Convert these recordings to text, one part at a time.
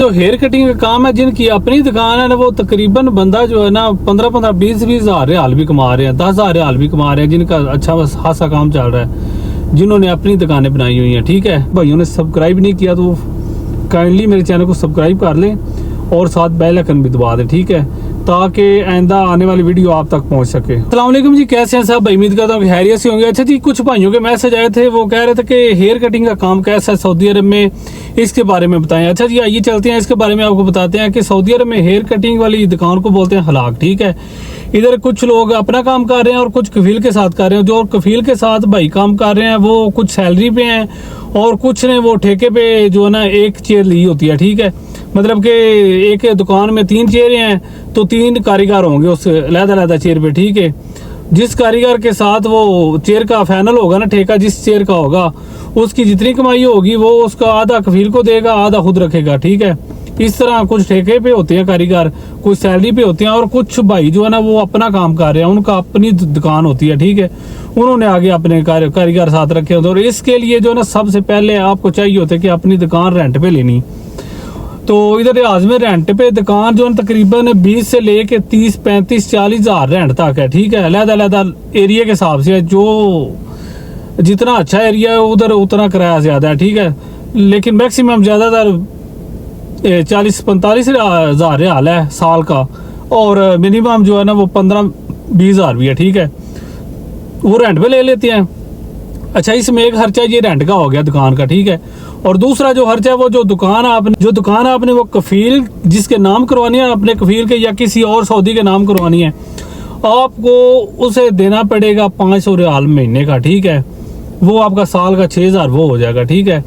जो hair cutting का काम है, जिनकी अपनी दुकान है ना, वो तकरीबन बंदा जो है ना 15-15 20 हज़ार रियाल भी कमा रहे हैं, 10,000 रियाल भी कमा रहे हैं, जिनका अच्छा खासा काम चल रहा है, जिन्होंने अपनी दुकानें बनाई हुई हैं। ठीक है भाइयों ने सब्सक्राइब नहीं किया तो काइंडली मेरे चैनल को सब्सक्राइब कर लें और साथ बेल आइकन भी दबा दें, ठीक है, ताकि आइंदा आने वाली वीडियो आप तक पहुंच सके। अस्सलाम वालेकुम जी, कैसे हैं साहब? उम्मीद करता हूँ कि खैरियत से होंगे। अच्छा जी, कुछ भाइयों के मैसेज आए थे, वो कह रहे थे कि हेयर कटिंग का काम कैसा है सऊदी अरब में, इसके बारे में बताएं। अच्छा जी, आइए चलते हैं, इसके बारे में आपको बताते हैं कि सऊदी अरब में हेयर कटिंग वाली दुकान को बोलते हैं हलाक। ठीक है, इधर कुछ लोग अपना काम कर रहे हैं और कुछ कफील के साथ कर रहे हैं। जो कफील के साथ भाई काम कर रहे हैं वो कुछ सैलरी पे हैं और कुछ ने वो ठेके पे जो है ना एक चेयर ली होती है। ठीक है, मतलब कि एक दुकान में 3 चेयरें हैं तो 3 कारीगर होंगे उस अलग-अलग चेयर पे। ठीक है, जिस कारीगर के साथ वो चेयर का फाइनल होगा ना, ठेका जिस चेयर का होगा, उसकी जितनी कमाई होगी वो उसका आधा कफील को देगा, आधा खुद रखेगा। ठीक है, इस तरह कुछ ठेके पे होते हैं कारीगर, कुछ सैलरी पे होते हैं और कुछ भाई जो है ना वो अपना काम कर रहे हैं, उनका अपनी दुकान होती है। ठीक है, उन्होंने आगे अपने कारीगर साथ रखे होते हैं और इसके लिए जो है ना सबसे पहले आपको चाहिए होता है कि अपनी दुकान रेंट पे लेनी। तो इधर रियाज में रेंट पे दुकान जो है तकरीबन 20 से लेके 30, 35, 40 हज़ार रेंट तक है। ठीक है, अलग-अलग एरिया के हिसाब से है, जो जितना अच्छा एरिया है उधर उतना किराया ज़्यादा है। ठीक है, लेकिन मैक्सिमम ज़्यादातर 40-45 हज़ार रियाल है साल का, और मिनिमम जो है ना वो 15-20 हज़ार भी है। ठीक है, वो रेंट पे ले लेते हैं। अच्छा, इसमें एक खर्चा ये रेंट का हो गया दुकान का। ठीक है, और दूसरा जो खर्चा है वो जो दुकान आपने वो कफील जिसके नाम करवानी है, अपने कफील के या किसी और सऊदी के नाम करवानी है, आपको उसे देना पड़ेगा 500 रियाल महीने का। ठीक है, वो आपका साल का 6 हज़ार वो हो जाएगा। ठीक है,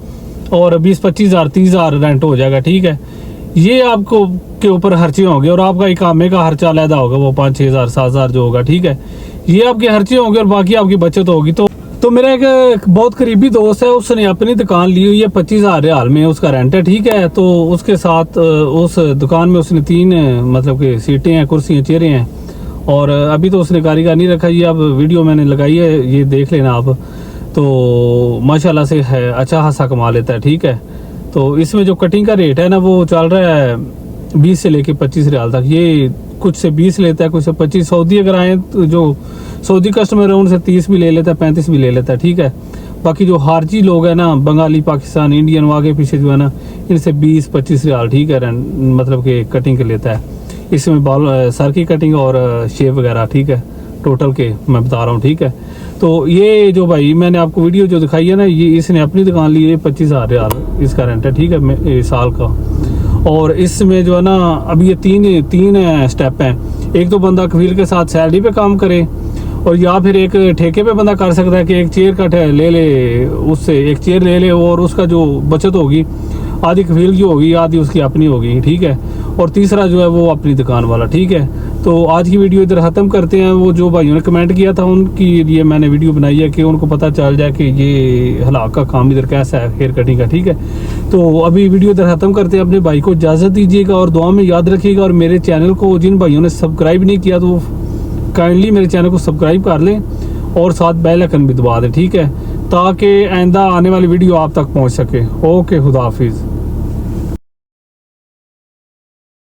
और 20-25 हज़ार 30 हज़ार रेंट हो जाएगा। ठीक है, ये आपको के ऊपर खर्चे होंगे और आपका इकामे का खर्चा अलग होगा, वो 5-6 हज़ार 7 हज़ार जो होगा। ठीक है, ये आपके खर्चे होंगे और बाकी आपकी बचत होगी। तो मेरा एक बहुत करीबी दोस्त है, उसने अपनी दुकान ली हुई है 25 हज़ार रियाल में, उसका रेंट है। ठीक है, तो उसके साथ उस दुकान में उसने 3 मतलब कि सीटें हैं, कुर्सियाँ, चेयरें हैं, और अभी तो उसने कारीगर नहीं रखा। ये अब वीडियो मैंने लगाई है, ये देख लेना आप। तो माशाल्लाह से है, अच्छा खासा कमा लेता है। ठीक है, तो इसमें जो कटिंग का रेट है ना वो चल रहा है 20 से लेके 25 रियाल तक। ये कुछ से 20 लेता है, कुछ से 25। सऊदी अगर आए तो जो सऊदी कस्टमर है उनसे 30 भी ले लेता है, 35 भी ले लेता है। ठीक है, बाकी जो खारजी लोग हैं ना, बंगाली, पाकिस्तान, इंडियन, वो आगे पीछे जो है ना, इनसे 20-25 रियाल ठीक है मतलब कि कटिंग के लेता है। इसमें बाल सर की कटिंग और शेव वगैरह। ठीक है, टोटल के मैं बता रहा हूँ। ठीक है, तो ये जो भाई मैंने आपको वीडियो जो दिखाई है ना, ये इसने अपनी दुकान ली है 25 हज़ार रियाल इसका रेंट है। ठीक है, साल का। और इसमें जो है ना अभी ये तीन स्टेप हैं। एक तो बंदा कफील के साथ सैलरी पे काम करे, और या फिर एक ठेके पे बंदा कर सकता है कि एक चेयर का ले ले, उससे एक चेयर ले ले और उसका जो बचत होगी आधी कफील की होगी, आधी उसकी अपनी होगी। ठीक है, और तीसरा जो है वो अपनी दुकान वाला। ठीक है, तो आज की वीडियो इधर ख़त्म करते हैं। वो जो भाइयों ने कमेंट किया था उनकी लिए मैंने वीडियो बनाई है कि उनको पता चल जाए कि ये हलाक का काम इधर कैसा है हेयर कटिंग का। ठीक है, तो अभी वीडियो इधर ख़त्म करते हैं। अपने भाई को इजाज़त दीजिएगा और दुआ में याद रखिएगा, और मेरे चैनल को जिन भाइयों ने सब्सक्राइब नहीं किया तो काइंडली मेरे चैनल को सब्सक्राइब कर लें और साथ बेल आइकन भी दबा दें। ठीक है, ताकि आइंदा आने वाली वीडियो आप तक पहुँच सके। ओके, खुदा हाफिज़।